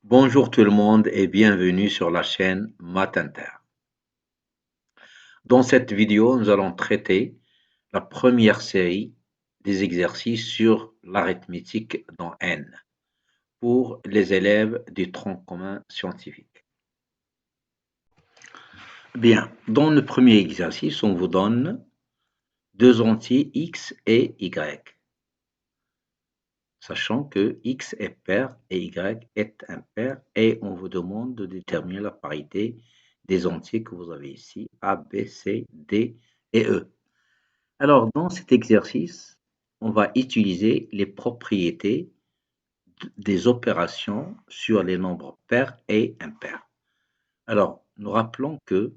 Bonjour tout le monde et bienvenue sur la chaîne Math Inter. Dans cette vidéo, nous allons traiter la première série des exercices sur l'arithmétique dans N pour les élèves du tronc commun scientifique. Bien, dans le premier exercice, on vous donne deux entiers x et y, sachant que x est pair et y est impair, et on vous demande de déterminer la parité des entiers que vous avez ici, A, B, C, D et E. Alors, dans cet exercice, on va utiliser les propriétés des opérations sur les nombres pairs et impairs. Alors, nous rappelons que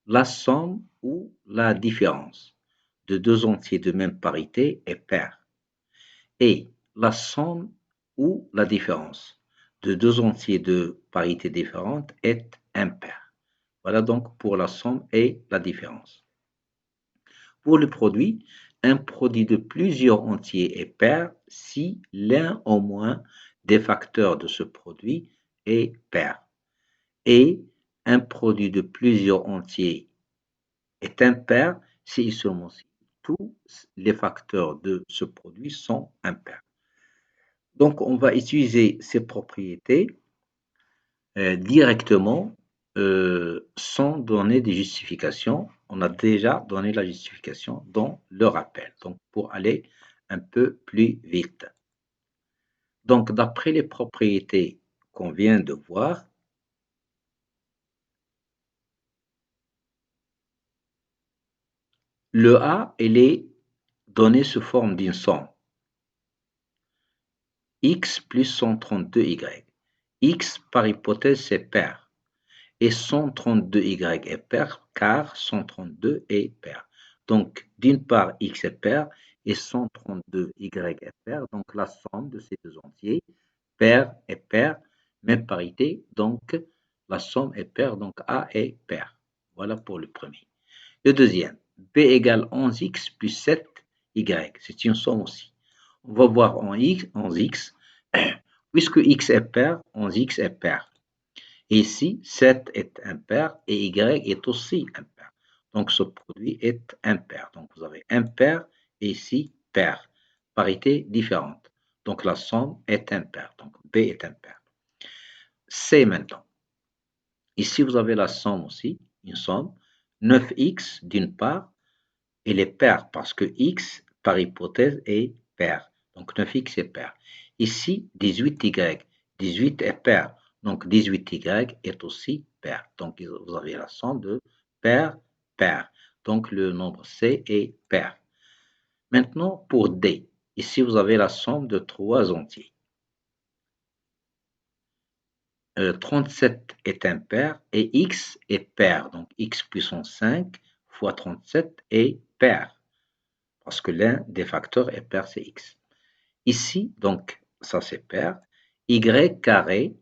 la somme ou la différence de deux entiers de même parité est pair, et la somme ou la différence de deux entiers de parité différente est impair. Voilà donc pour la somme et la différence. Pour le produit, un produit de plusieurs entiers est pair si l'un au moins des facteurs de ce produit est pair. Et un produit de plusieurs entiers est impair si seulement si tous les facteurs de ce produit sont impairs. Donc, on va utiliser ces propriétés directement sans donner des justifications. On a déjà donné la justification dans le rappel, donc pour aller un peu plus vite. Donc, d'après les propriétés qu'on vient de voir, le A, il est donné sous forme d'une somme. X plus 132Y. X, par hypothèse, c'est pair. Et 132Y est pair car 132 est pair. Donc, d'une part, X est pair et 132Y est pair. Donc, la somme de ces deux entiers, pair et pair, même parité. Donc, la somme est pair, donc A est pair. Voilà pour le premier. Le deuxième, B égale 11X plus 7Y. C'est une somme aussi. On va voir en X, puisque X est pair, 11X est pair. Et ici, 7 est impair et Y est aussi impair. Donc, ce produit est impair. Donc, vous avez impair et ici pair. Parité différente. Donc, la somme est impaire. Donc, B est impair. C maintenant. Ici, vous avez la somme aussi, une somme. 9x d'une part, il est pair parce que x, par hypothèse, est pair. Donc, 9x est pair. Ici, 18y. 18 est pair. Donc, 18y est aussi pair. Donc, vous avez la somme de pair, pair. Donc, le nombre C est pair. Maintenant, pour D, ici, vous avez la somme de trois entiers. 37 est impair et x est pair. Donc, x puissance 5 fois 37 est pair. Parce que l'un des facteurs est pair, c'est x. Ici, donc, ça c'est pair. Y carré,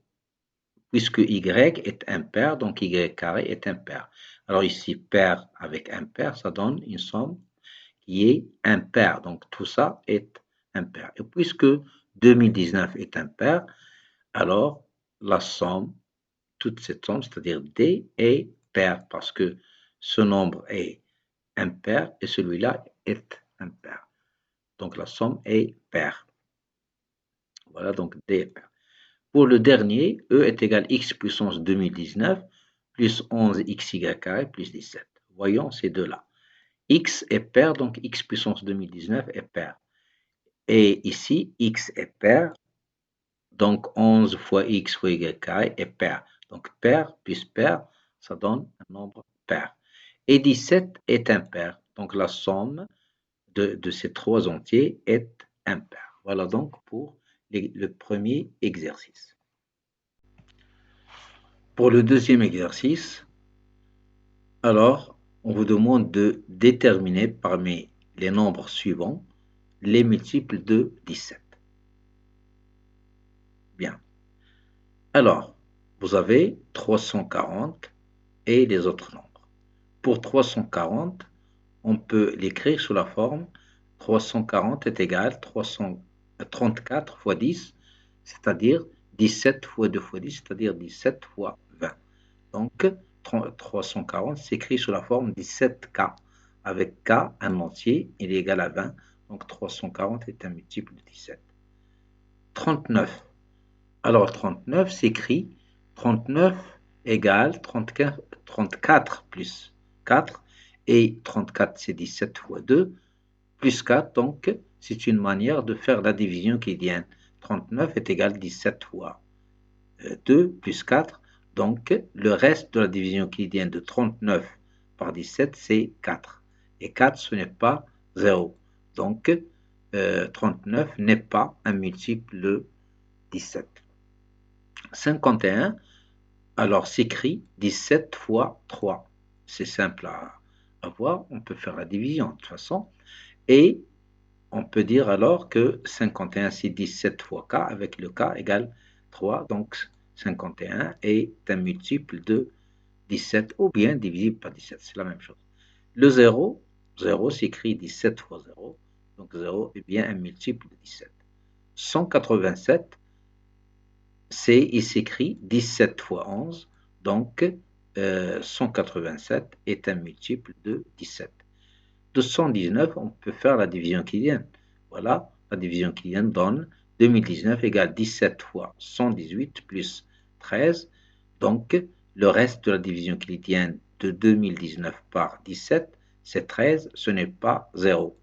puisque y est impair, donc y carré est impair. Alors ici, pair avec impair, ça donne une somme qui est impair. Donc tout ça est impair. Et puisque 2019 est impair, alors la somme, toute cette somme, c'est-à-dire D, est pair, parce que ce nombre est impair et celui-là est impair. Donc la somme est paire. Voilà, donc D est pair. Pour le dernier, E est égal à x puissance 2019 plus 11xy carré plus 17. Voyons ces deux-là. X est pair, donc x puissance 2019 est pair. Et ici, x est pair, donc 11 fois x fois y carré est pair. Donc pair plus pair, ça donne un nombre pair. Et 17 est impair, donc la somme de ces trois entiers est impair. Voilà donc pour le premier exercice. Pour le deuxième exercice, alors, on vous demande de déterminer parmi les nombres suivants les multiples de 17. Bien. Alors, vous avez 340 et les autres nombres. Pour 340, on peut l'écrire sous la forme 340 est égal à 34 fois 10, c'est-à-dire 17 fois 2 fois 10, c'est-à-dire 17 fois 20. Donc, 340 s'écrit sous la forme 17K. Avec K, un entier, il est égal à 20. Donc, 340 est un multiple de 17. 39. Alors, 39 s'écrit 39 égale 34 plus 4. Et 34, c'est 17 fois 2 plus 4. Donc, c'est une manière de faire la division euclidienne. 39 est égal à 17 fois 2 plus 4. Donc, le reste de la division euclidienne de 39 par 17, c'est 4. Et 4, ce n'est pas 0. Donc, 39 n'est pas un multiple de 17. 51, alors s'écrit 17 fois 3. C'est simple à voir, on peut faire la division de toute façon. Et on peut dire alors que 51, c'est 17 fois k, avec le k égale 3. Donc, 51 est un multiple de 17 ou bien divisible par 17, c'est la même chose. Le 0, 0 s'écrit 17 fois 0, donc 0 est bien un multiple de 17. 187, il s'écrit 17 fois 11, donc 187 est un multiple de 17. 219, on peut faire la division euclidienne. Voilà, la division euclidienne donne 2019 égale 17 fois 118 plus 13. Donc, le reste de la division euclidienne de 2019 par 17, c'est 13, ce n'est pas 0.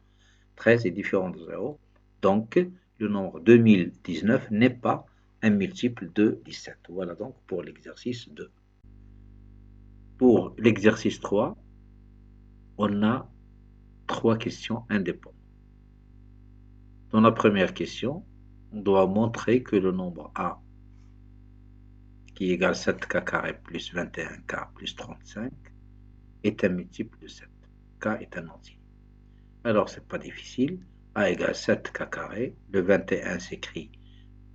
13 est différent de 0. Donc, le nombre 2019 n'est pas un multiple de 17. Voilà donc pour l'exercice 2. Pour l'exercice 3, on a 3 questions indépendantes. Dans la première question, on doit montrer que le nombre A, qui égale 7k carré plus 21k plus 35, est un multiple de 7. K est un entier. Alors, c'est pas difficile. A égale 7k carré. Le 21 s'écrit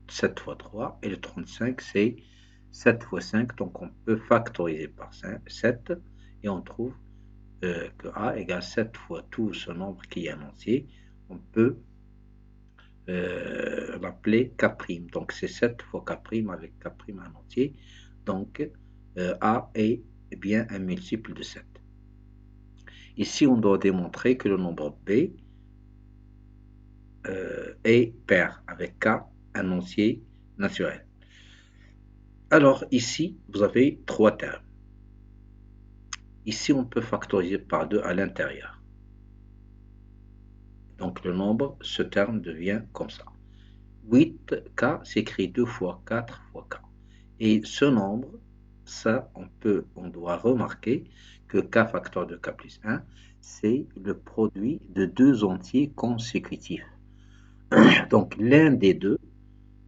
7 fois 3. Et le 35, c'est 7 fois 5. Donc, on peut factoriser par 7. Et on trouve que A égale 7 fois tout ce nombre qui est un entier. On peut l'appeler K'. Donc, c'est 7 fois K' avec K' en entier. Donc, A est bien un multiple de 7. Ici, on doit démontrer que le nombre B est pair avec K, un entier naturel. Alors, ici, vous avez 3 termes. Ici, on peut factoriser par 2 à l'intérieur. Donc, le nombre, ce terme devient comme ça. 8K s'écrit 2 fois 4 fois K. Et ce nombre, ça, on doit remarquer que K facteur de K plus 1, c'est le produit de 2 entiers consécutifs. Donc, l'un des deux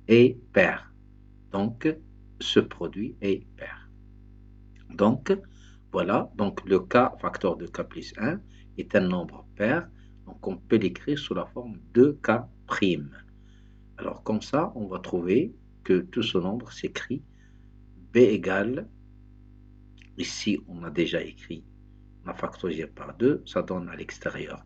est pair. Donc, ce produit est pair. Donc, voilà. Donc, le K facteur de K plus 1 est un nombre pair. Donc, on peut l'écrire sous la forme de K'. Alors, comme ça, on va trouver que tout ce nombre s'écrit B égale, ici, on a déjà écrit, on a factorisé par 2, ça donne à l'extérieur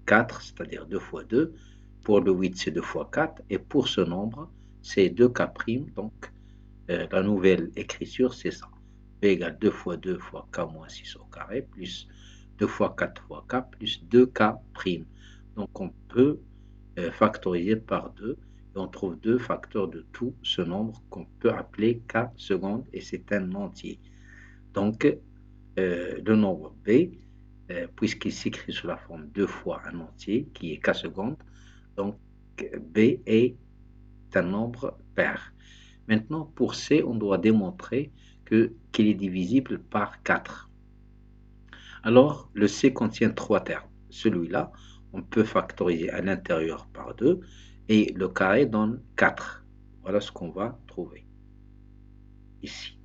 4, c'est-à-dire 2 fois 2. Pour le 8, c'est 2 fois 4. Et pour ce nombre, c'est 2K'. Donc, la nouvelle écriture, c'est ça. B égale 2 fois 2 fois K moins 6 au carré, plus 2 fois 4 fois K, plus 2K'. Donc, on peut factoriser par 2. Et on trouve 2 facteurs de tout ce nombre qu'on peut appeler K seconde, et c'est un entier. Donc, le nombre B, puisqu'il s'écrit sous la forme 2 fois un entier, qui est K seconde, donc B est un nombre pair. Maintenant, pour C, on doit démontrer qu'il est divisible par 4. Alors, le C contient 3 termes. Celui-là, on peut factoriser à l'intérieur par 2, Et le carré donne 4. Voilà ce qu'on va trouver ici.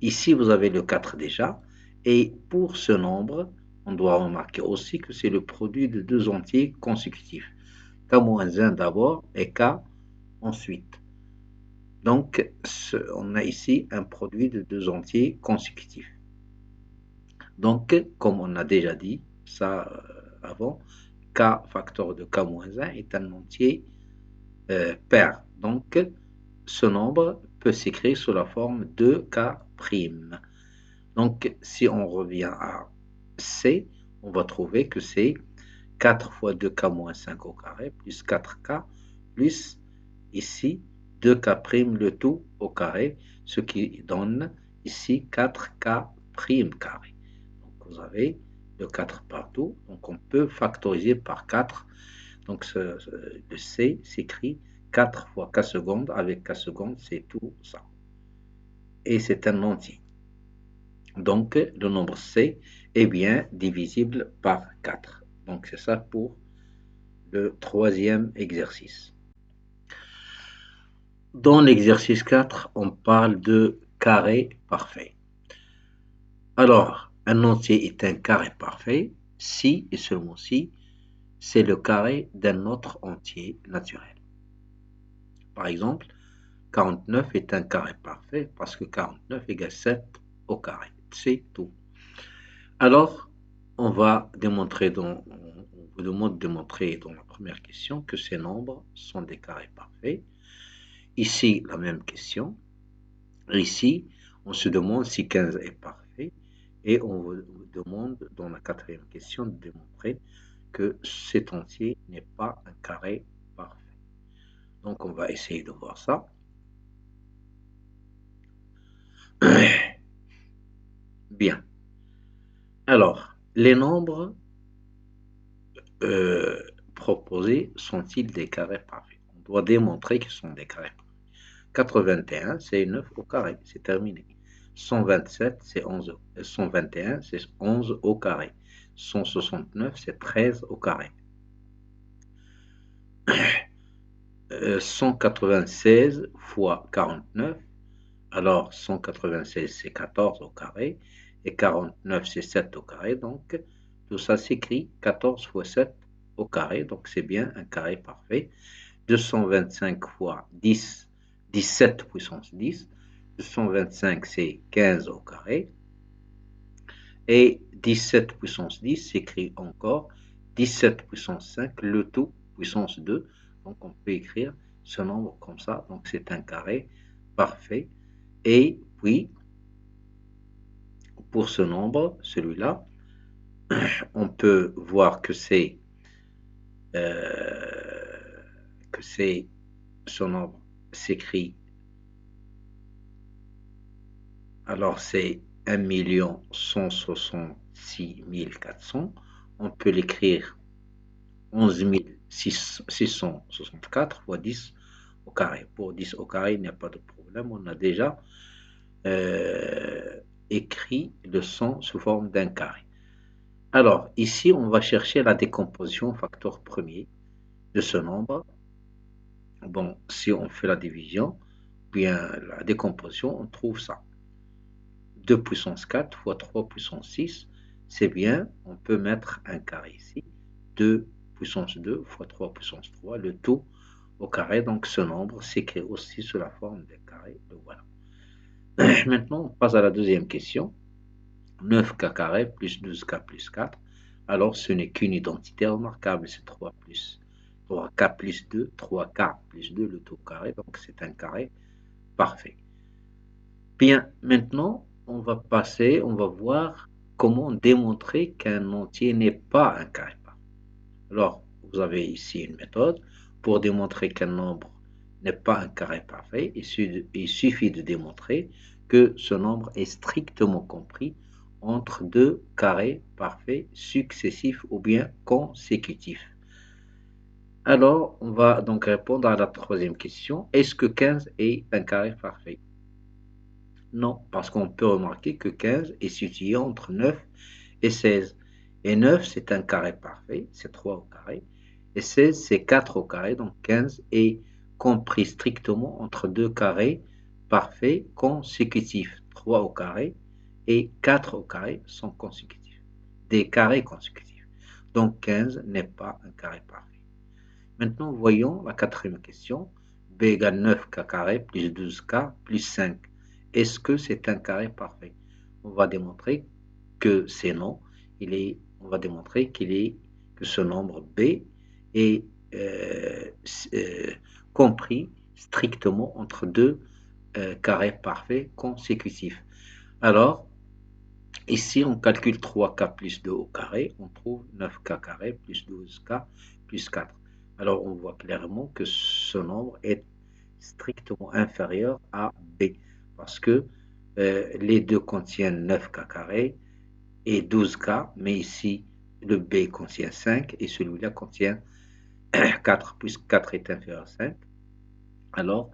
Ici, vous avez le 4 déjà. Et pour ce nombre, on doit remarquer aussi que c'est le produit de deux entiers consécutifs. K-1 d'abord et K ensuite. Donc, on a ici un produit de deux entiers consécutifs. Donc, comme on a déjà dit ça avant, K facteur de K-1 est un entier pair. Donc, ce nombre peut s'écrire sous la forme de K'. Donc, si on revient à C, on va trouver que c'est 4 fois 2K moins 5 au carré, plus 4K, plus ici 2K' le tout au carré, ce qui donne ici 4K' carré. Donc, vous avez le 4 partout, donc on peut factoriser par 4. Donc, le C s'écrit 4 fois K secondes, avec K secondes, c'est tout ça. Et c'est un entier. Donc, le nombre C est bien divisible par 4. Donc, c'est ça pour le troisième exercice. Dans l'exercice 4, on parle de carré parfait. Alors, un entier est un carré parfait si et seulement si c'est le carré d'un autre entier naturel. Par exemple, 49 est un carré parfait parce que 49 égale 7 au carré. C'est tout. Alors, on vous demande de démontrer dans la première question que ces nombres sont des carrés parfaits. Ici, la même question. Ici, on se demande si 15 est parfait. Et on vous demande dans la quatrième question de démontrer que cet entier n'est pas un carré parfait. Donc, on va essayer de voir ça. Bien. Alors, les nombres proposés sont-ils des carrés parfaits? On doit démontrer qu'ils sont des carrés parfaits. 81, c'est 9 au carré, c'est terminé. 127, c'est 11. 121, c'est 11 au carré. 169, c'est 13 au carré. 196 fois 49, alors 196, c'est 14 au carré. Et 49, c'est 7 au carré. Donc, tout ça s'écrit 14 fois 7 au carré. Donc, c'est bien un carré parfait. 225 fois 10, 17 puissance 10. 225, c'est 15 au carré. Et 17 puissance 10 s'écrit encore 17 puissance 5, le tout puissance 2. Donc, on peut écrire ce nombre comme ça. Donc, c'est un carré parfait. Et puis, pour ce nombre, celui-là, on peut voir que c'est ce nombre s'écrit. Alors, c'est 1 166 400. On peut l'écrire 11 664 fois 10 au carré. Pour 10 au carré, il n'y a pas de problème. On a déjà écrit le 100 sous forme d'un carré. Alors, ici, on va chercher la décomposition facteur premier de ce nombre. Bon, si on fait la division, bien la décomposition, on trouve ça. 2 puissance 4 fois 3 puissance 6, c'est bien, on peut mettre un carré ici. 2 puissance 2 fois 3 puissance 3, le tout au carré. Donc, ce nombre s'écrit aussi sous la forme d'un carré. Le voilà. Maintenant, on passe à la deuxième question. 9K carré plus 12K plus 4. Alors, ce n'est qu'une identité remarquable, c'est 3K plus 2, 3K plus 2, le tout carré. Donc, c'est un carré parfait. Bien, maintenant, on va voir comment démontrer qu'un entier n'est pas un carré parfait. Alors, vous avez ici une méthode pour démontrer qu'un nombre n'est pas un carré parfait. Il suffit de démontrer que ce nombre est strictement compris entre deux carrés parfaits successifs ou bien consécutifs. Alors, on va donc répondre à la troisième question. Est-ce que 15 est un carré parfait? Non, parce qu'on peut remarquer que 15 est situé entre 9 et 16. Et 9, c'est un carré parfait, c'est 3 au carré. Et 16, c'est 4 au carré, donc 15 est compris strictement entre deux carrés parfaits consécutifs. 3 au carré et 4 au carré sont consécutifs. Des carrés consécutifs. Donc 15 n'est pas un carré parfait. Maintenant, voyons la quatrième question. B égale 9k carré plus 12k plus 5. Est-ce que c'est un carré parfait? On va démontrer que c'est non. On va démontrer que ce nombre B est euh, euh, compris strictement entre deux carrés parfaits consécutifs. Alors, ici, on calcule 3k plus 2 au carré, on trouve 9k carré plus 12k plus 4. Alors, on voit clairement que ce nombre est strictement inférieur à B, parce que les deux contiennent 9k carré et 12k, mais ici, le B contient 5 et celui-là contient 4, puisque 4 est inférieur à 5. Alors,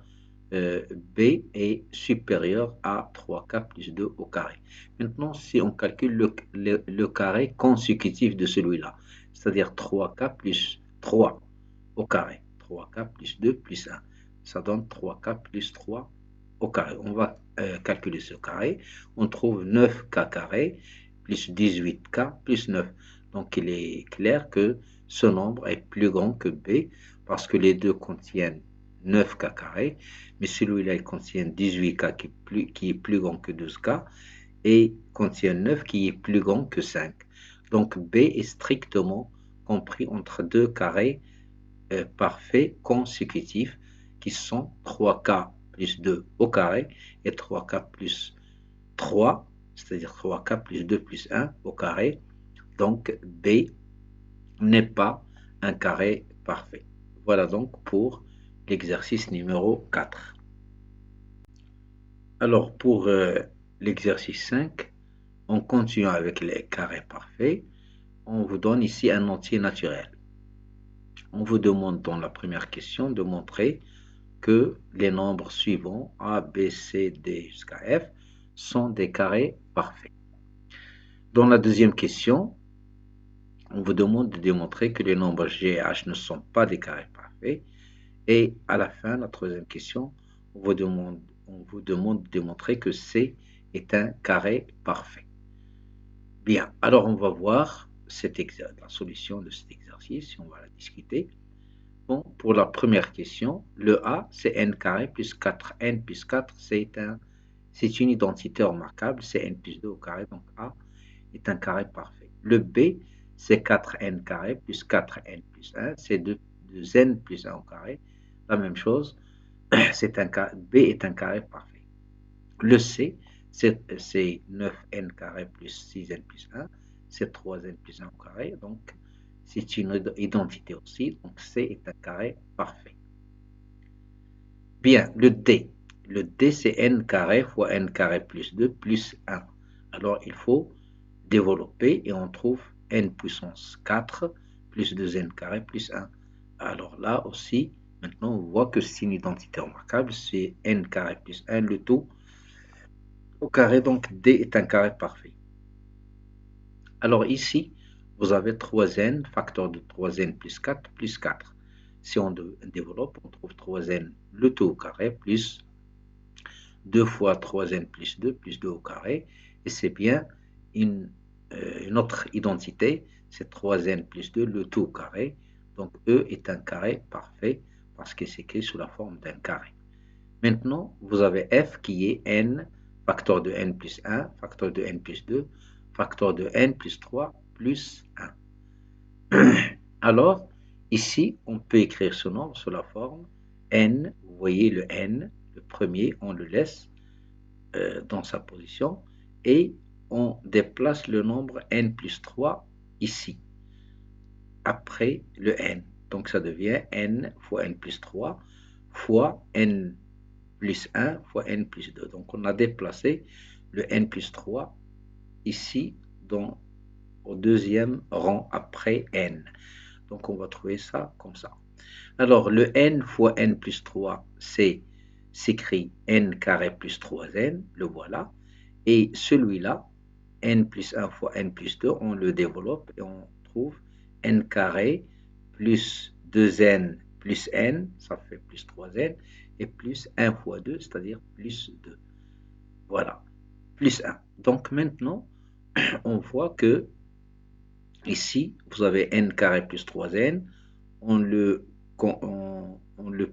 B est supérieur à 3k plus 2 au carré. Maintenant, si on calcule le carré consécutif de celui-là, c'est-à-dire 3k plus 3 au carré, 3k plus 2 plus 1, ça donne 3k plus 3 au carré. On va calculer ce carré. On trouve 9k carré plus 18k plus 9. Donc, il est clair que ce nombre est plus grand que B parce que les deux contiennent 9k carré, mais celui-là il contient 18k qui est plus grand que 12k et contient 9 qui est plus grand que 5. Donc B est strictement compris entre deux carrés parfaits consécutifs qui sont 3k plus 2 au carré et 3k plus 3, c'est-à-dire 3k plus 2 plus 1 au carré. Donc B n'est pas un carré parfait. Voilà donc pour l'exercice numéro 4. Alors pour l'exercice 5, on continue avec les carrés parfaits. On vous donne ici un entier naturel. On vous demande dans la première question de montrer que les nombres suivants, A, B, C, D jusqu'à F, sont des carrés parfaits. Dans la deuxième question, on vous demande de démontrer que les nombres G et H ne sont pas des carrés parfaits. Et à la fin, la troisième question, on vous demande de démontrer que C est un carré parfait. Bien, alors on va voir la solution de cet exercice, on va la discuter. Bon, pour la première question, le A, c'est n carré plus 4. N plus 4, c'est une identité remarquable, c'est n plus 2 au carré, donc A est un carré parfait. Le B, c'est 4n carré plus 4n plus 1, c'est 2n plus 1 au carré. La même chose, B est un carré parfait. Le C, c'est 9n carré plus 6n plus 1, c'est 3n plus 1 au carré, donc c'est une identité aussi, donc C est un carré parfait. Bien, le D. Le D, c'est n carré fois n carré plus 2 plus 1. Alors, il faut développer et on trouve n puissance 4 plus 2n carré plus 1. Alors là aussi, maintenant, on voit que c'est une identité remarquable, c'est n carré plus 1, le tout au carré, donc D est un carré parfait. Alors ici, vous avez 3n, facteur de 3n plus 4 plus 4. Si on développe, on trouve 3n, le tout au carré, plus 2 fois 3n plus 2 au carré. Et c'est bien une autre identité, c'est 3n plus 2, le tout au carré. Donc E est un carré parfait parce que c'est écrit sous la forme d'un carré. Maintenant, vous avez F qui est n, facteur de n plus 1, facteur de n plus 2, facteur de n plus 3 plus 1. Alors, ici, on peut écrire ce nombre sous la forme n. Vous voyez le n, le premier, on le laisse dans sa position et on déplace le nombre n plus 3 ici, après le n. Donc, ça devient n fois n plus 3 fois n plus 1 fois n plus 2. Donc, on a déplacé le n plus 3 ici au deuxième rang après n. Donc, on va trouver ça comme ça. Alors, le n fois n plus 3, s'écrit n carré plus 3n, le voilà. Et celui-là, n plus 1 fois n plus 2, on le développe et on trouve n carré plus 2n plus n, ça fait plus 3n, et plus 1 fois 2, c'est-à-dire plus 2. Voilà, plus 1. Donc maintenant, on voit que ici, vous avez n carré plus 3n, on le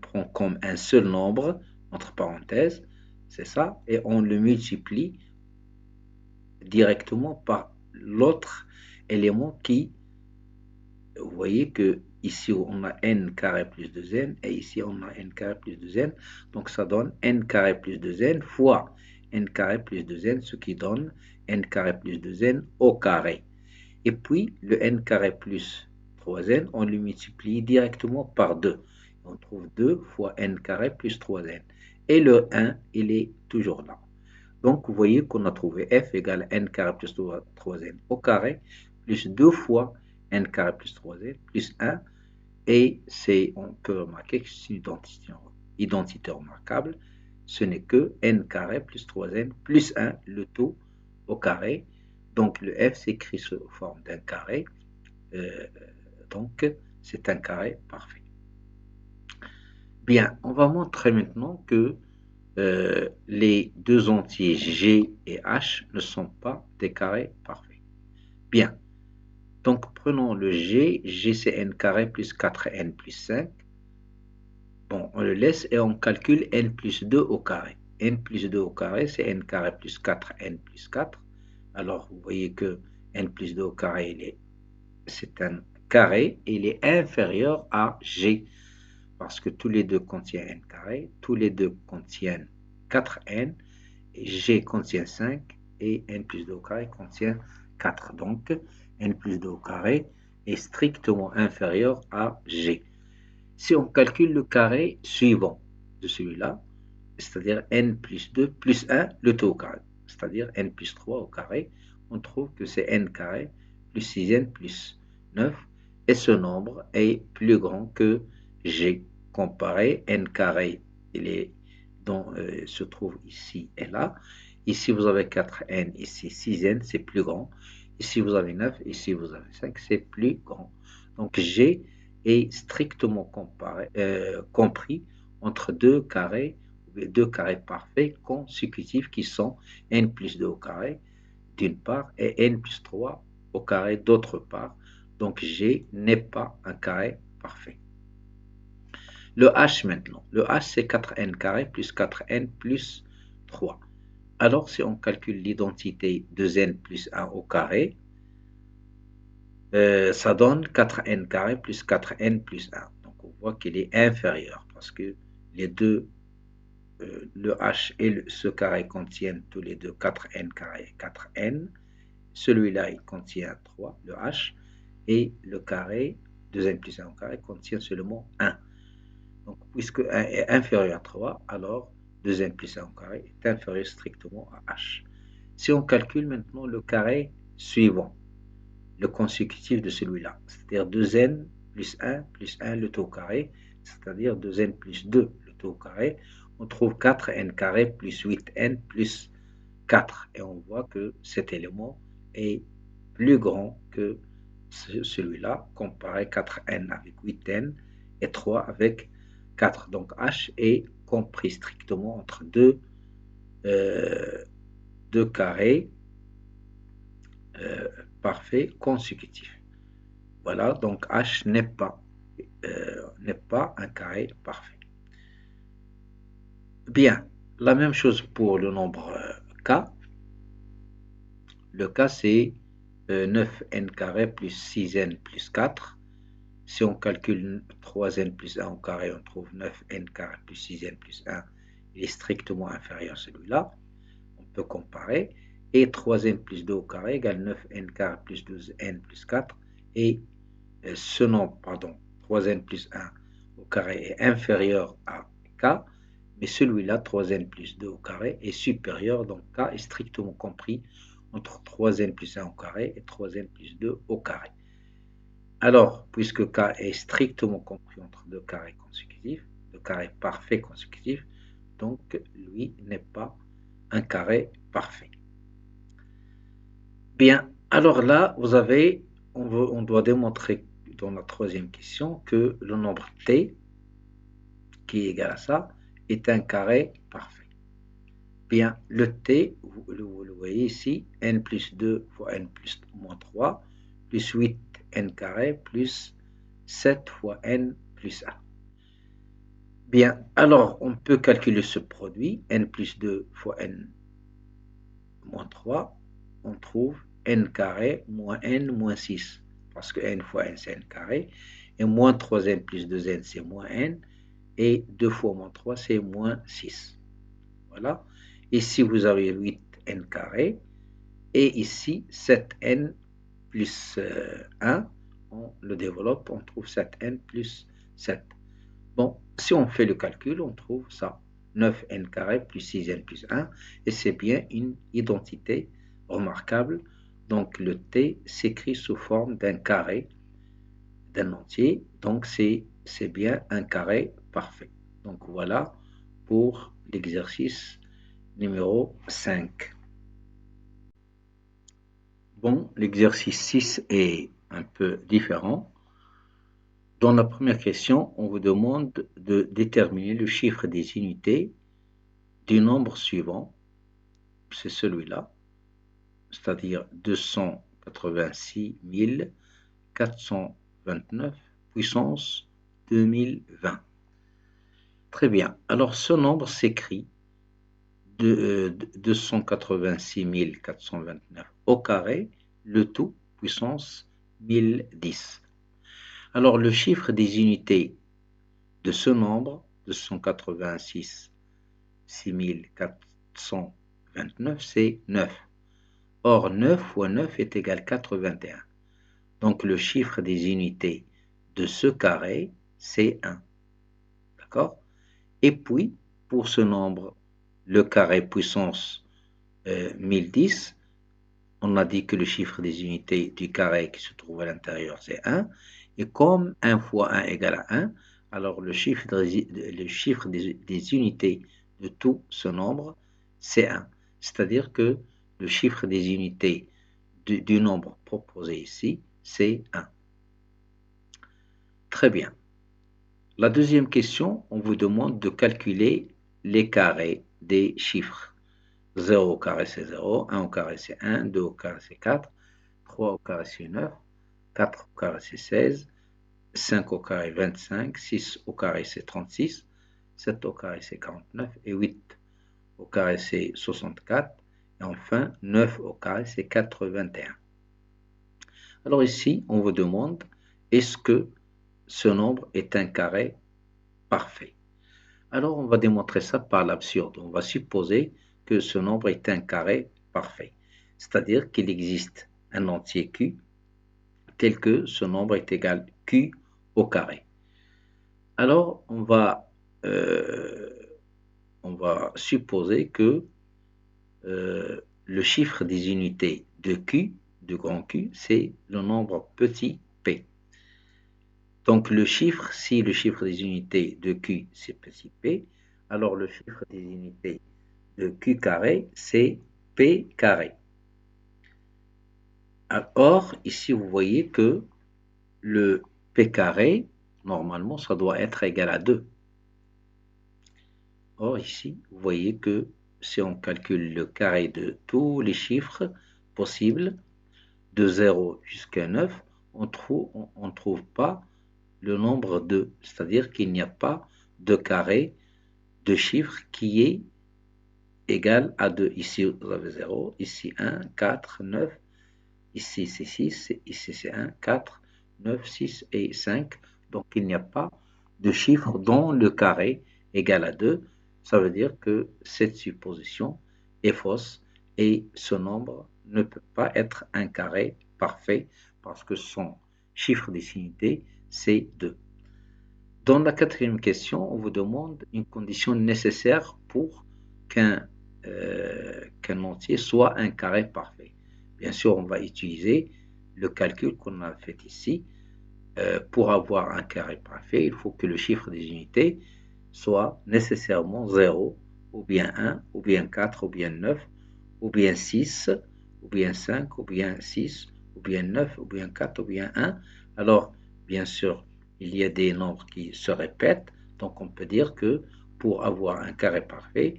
prend comme un seul nombre, entre parenthèses, c'est ça, et on le multiplie directement par l'autre élément qui, vous voyez que ici on a n carré plus 2n et ici on a n carré plus 2n, donc ça donne n carré plus 2n fois n carré plus 2n, ce qui donne n carré plus 2n au carré. Et puis le n carré plus 3n, on le multiplie directement par 2. On trouve 2 fois n carré plus 3n. Et le 1, il est toujours là. Donc, vous voyez qu'on a trouvé f égale n carré plus 3n au carré, plus 2 fois n carré plus 3n, plus 1. Et on peut remarquer que c'est une identité remarquable. Ce n'est que n carré plus 3n plus 1, le tout au carré. Donc, le f s'écrit sous forme d'un carré. Donc, c'est un carré parfait. Bien, on va montrer maintenant que les deux entiers g et h ne sont pas des carrés parfaits. Bien, donc prenons le g, g c'est n carré plus 4n plus 5. Bon, on le laisse et on calcule n plus 2 au carré. N plus 2 au carré, c'est n carré plus 4n plus 4. Alors, vous voyez que n plus 2 au carré, c'est un carré, et il est inférieur à g, parce que tous les deux contiennent n carré, tous les deux contiennent 4n, et g contient 5, et n plus 2 au carré contient 4. Donc, n plus 2 au carré est strictement inférieur à g. Si on calcule le carré suivant de celui-là, c'est-à-dire n plus 2 plus 1, le tout au carré, c'est-à-dire n plus 3 au carré, on trouve que c'est n carré plus 6n plus 9, et ce nombre est plus grand que g. Comparé, n carré, se trouve ici et là. Ici, vous avez 4n, ici 6n, c'est plus grand. Ici, vous avez 9, ici, vous avez 5, c'est plus grand. Donc, g est strictement compris entre deux carrés parfaits consécutifs qui sont n plus 2 au carré d'une part et n plus 3 au carré d'autre part. Donc G n'est pas un carré parfait. Le H maintenant. Le H c'est 4n carré plus 4n plus 3. Alors si on calcule l'identité de n plus 1 au carré, ça donne 4n carré plus 4n plus 1. Donc on voit qu'il est inférieur parce que les deux, le h et ce carré contiennent tous les deux 4n carré 4n. Celui-là, il contient 3, le h, et le carré, 2n plus 1 au carré, contient seulement 1. Donc puisque 1 est inférieur à 3, alors 2n plus 1 au carré est inférieur strictement à h. Si on calcule maintenant le carré suivant, le consécutif de celui-là, c'est-à-dire 2n plus 1 le tout au carré, c'est-à-dire 2n plus 2 le tout au carré, on trouve 4n carré plus 8n plus 4. Et on voit que cet élément est plus grand que celui-là, comparé 4n avec 8n et 3 avec 4. Donc h est compris strictement entre deux carrés parfaits consécutifs. Voilà, donc h n'est pas un carré parfait. Bien, la même chose pour le nombre k. Le k c'est 9n carré plus 6n plus 4. Si on calcule 3n plus 1 au carré, on trouve 9n carré plus 6n plus 1. Il est strictement inférieur à celui-là. On peut comparer. Et 3n plus 2 au carré égale 9n carré plus 12n plus 4. Et ce nombre, 3n plus 1 au carré est inférieur à k. Mais celui-là, 3n plus 2 au carré, est supérieur. Donc k est strictement compris entre 3n plus 1 au carré et 3n plus 2 au carré. Alors, puisque k est strictement compris entre deux carrés consécutifs, deux carrés parfaits consécutifs, donc lui n'est pas un carré parfait. Bien, alors là, on doit démontrer dans la troisième question que le nombre t, qui est égal à ça, est un carré parfait. Bien, le t, vous le voyez ici, n plus 2 fois n plus moins 3, plus 8 n carré, plus 7 fois n plus 1. Bien, alors on peut calculer ce produit, n plus 2 fois n moins 3, on trouve n carré moins n moins 6, parce que n fois n c'est n carré, et moins 3n plus 2n c'est moins n, et 2 fois moins 3 c'est moins 6. Voilà. Ici vous avez 8n carré, et ici 7n plus 1, on le développe, on trouve 7n plus 7. Bon, si on fait le calcul, on trouve ça, 9n carré plus 6n plus 1, et c'est bien une identité remarquable. Donc le t s'écrit sous forme d'un carré, d'un entier, donc c'est bien un carré parfait. Donc voilà pour l'exercice numéro 5. Bon, l'exercice 6 est un peu différent. Dans la première question, on vous demande de déterminer le chiffre des unités du nombre suivant. C'est celui-là, c'est-à-dire 286 429 puissance 2020. Très bien. Alors, ce nombre s'écrit de 286 429 au carré, le tout puissance 1010. Alors, le chiffre des unités de ce nombre, 286 429, c'est 9. Or, 9 fois 9 est égal à 81. Donc, le chiffre des unités de ce carré, c'est 1. D'accord? Et puis, pour ce nombre, le carré puissance 1010, on a dit que le chiffre des unités du carré qui se trouve à l'intérieur, c'est 1. Et comme 1 fois 1 égale à 1, alors le chiffre des unités de tout ce nombre, c'est 1. C'est-à-dire que le chiffre des unités du nombre proposé ici, c'est 1. Très bien. La deuxième question, on vous demande de calculer les carrés des chiffres. 0 au carré c'est 0, 1 au carré c'est 1, 2 au carré c'est 4, 3 au carré c'est 9, 4 au carré c'est 16, 5 au carré 25, 6 au carré c'est 36, 7 au carré c'est 49 et 8 au carré c'est 64 et enfin 9 au carré c'est 81. Alors ici on vous demande est-ce que ce nombre est un carré parfait? Alors on va démontrer ça par l'absurde. On va supposer que ce nombre est un carré parfait, c'est-à-dire qu'il existe un entier Q tel que ce nombre est égal à Q au carré. Alors euh, on va supposer que le chiffre des unités de Q, de grand Q, c'est le nombre petit p. Donc si le chiffre des unités de Q c'est petit p, alors le chiffre des unités de Q carré c'est p carré. Or, ici vous voyez que le p carré, normalement ça doit être égal à 2. Or ici, vous voyez que si on calcule le carré de tous les chiffres possibles, de 0 jusqu'à 9, on ne trouve pas le nombre 2, c'est-à-dire qu'il n'y a pas de carré de chiffre qui est égal à 2. Ici, vous avez 0, ici 1, 4, 9, ici c'est 6, ici c'est 1, 4, 9, 6 et 5. Donc il n'y a pas de chiffre dont le carré égale à 2. Ça veut dire que cette supposition est fausse et ce nombre ne peut pas être un carré parfait parce que son chiffre des unités, c'est 2. Dans la quatrième question, on vous demande une condition nécessaire pour qu'un entier soit un carré parfait. Bien sûr, on va utiliser le calcul qu'on a fait ici. Pour avoir un carré parfait, il faut que le chiffre des unités soit nécessairement 0, ou bien 1, ou bien 4, ou bien 9, ou bien 6, ou bien 5, ou bien 6, ou bien 9, ou bien 4, ou bien 1. Alors, bien sûr, il y a des nombres qui se répètent. Donc, on peut dire que pour avoir un carré parfait,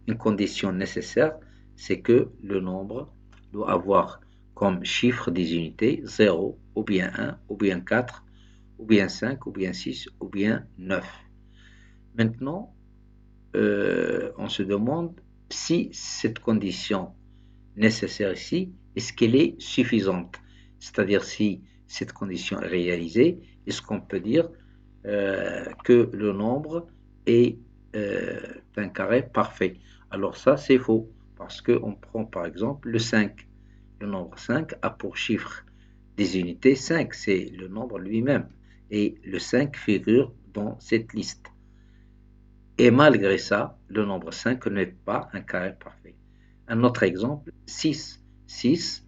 une condition nécessaire, c'est que le nombre doit avoir comme chiffre des unités 0, ou bien 1, ou bien 4, ou bien 5, ou bien 6, ou bien 9. Maintenant, on se demande si cette condition nécessaire ici, est-ce qu'elle est suffisante? C'est-à-dire si cette condition est réalisée, est-ce qu'on peut dire que le nombre est un carré parfait? Alors ça, c'est faux, parce qu'on prend par exemple le 5. Le nombre 5 a pour chiffre des unités 5, c'est le nombre lui-même. Et le 5 figure dans cette liste. Et malgré ça, le nombre 5 n'est pas un carré parfait. Un autre exemple, 6. 6,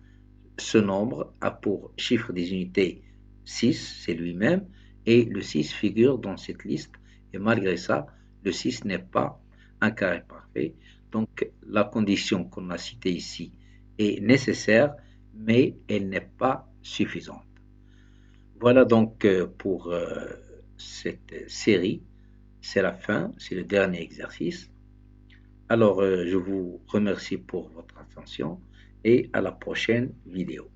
ce nombre a pour chiffre des unités 6, c'est lui-même, et le 6 figure dans cette liste, et malgré ça, le 6 n'est pas un carré parfait. Donc la condition qu'on a citée ici est nécessaire, mais elle n'est pas suffisante. Voilà donc pour cette série. C'est la fin, c'est le dernier exercice. Alors, je vous remercie pour votre attention et à la prochaine vidéo.